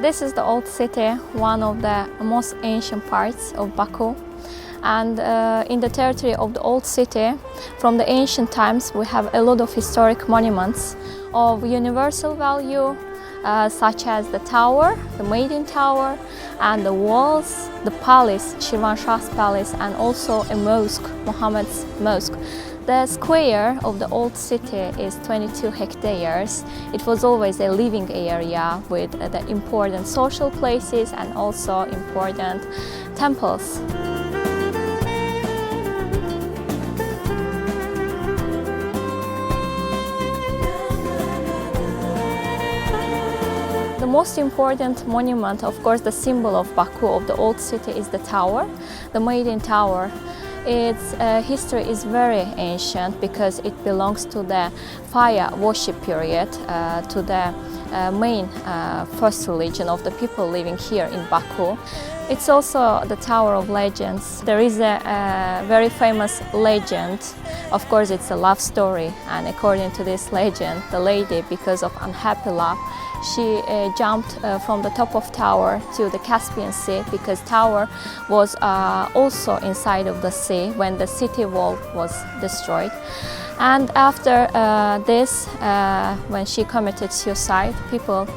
This is the old city, one of the most ancient parts of Baku. And in the territory of the old city, from the ancient times, we have a lot of historic monuments of universal value, such as the tower, the Maiden Tower, and the walls, the palace, Shirvanshah's palace, and also a mosque, Muhammad's mosque. The square of the old city is 22 hectares. It was always a living area with the important social places and also important temples. The most important monument, of course, the symbol of Baku, of the old city, is the tower, the Maiden Tower. Its history is very ancient because it belongs to the fire worship period, to the main first religion of the people living here in Baku. It's also the Tower of Legends. There is a very famous legend. Of course, it's a love story, and according to this legend, the lady, because of unhappy love, she jumped from the top of tower to the Caspian Sea, because tower was also inside of the sea when the city wall was destroyed. And after this, when she committed suicide, people,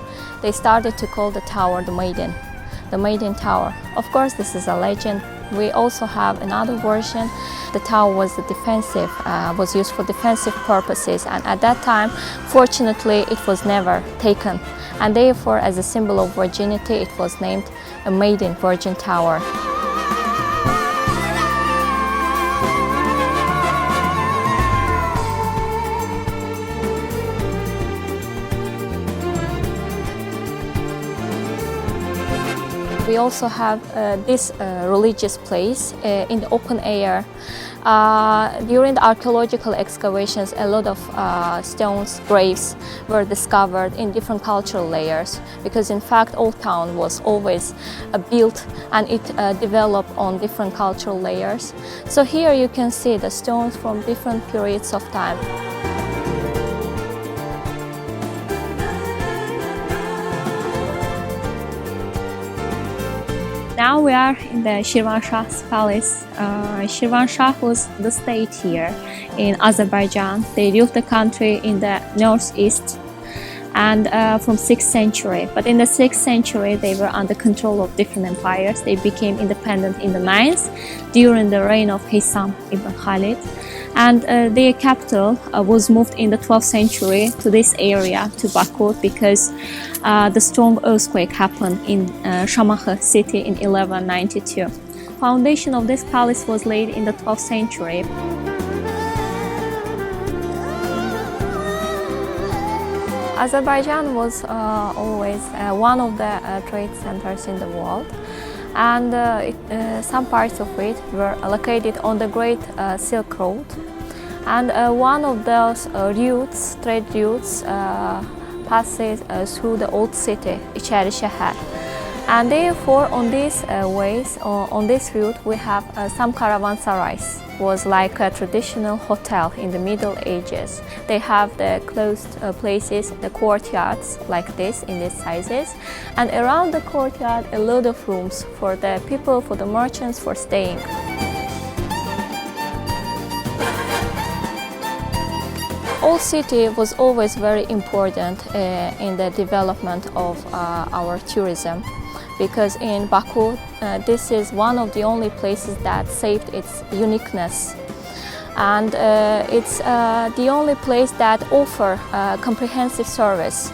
they started to call the tower the Maiden Tower. Of course, this is a legend. We also have another version. The tower was defensive, was used for defensive purposes, and at that time, fortunately, it was never taken. And therefore, as a symbol of virginity, it was named a Maiden Virgin Tower. We also have this religious place in the open air. During the archaeological excavations, a lot of stones, graves were discovered in different cultural layers, because in fact Old Town was always built and it developed on different cultural layers. So here you can see the stones from different periods of time. Now we are in the Shirvanshah's palace. Shirvanshah was the state here in Azerbaijan. They ruled the country in the northeast and from 6th century. But in the 6th century, they were under control of different empires. They became independent in the 9th during the reign of Hisam ibn Khalid. And their capital was moved in the 12th century to this area, to Baku, because the strong earthquake happened in Shamakhı city in 1192. Foundation of this palace was laid in the 12th century. Azerbaijan was always one of the trade centers in the world. And some parts of it were located on the Great Silk Road. And one of those routes, trade routes, passes through the old city, İçeri Şehir. And therefore, on these ways, on this route, we have some caravansarais. Was like a traditional hotel in the Middle Ages. They have the closed places, the courtyards like this, in these sizes, and around the courtyard a lot of rooms for the people, for the merchants, for staying. Old city was always very important in the development of our tourism, because in Baku, this is one of the only places that saved its uniqueness. And it's the only place that offers comprehensive service.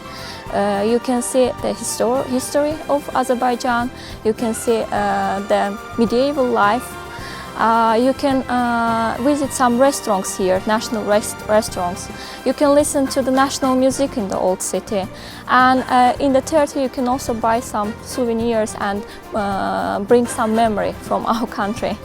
You can see the history of Azerbaijan, you can see the medieval life. You can visit some restaurants here, national restaurants. You can listen to the national music in the old city. And in the theater you can also buy some souvenirs and bring some memory from our country.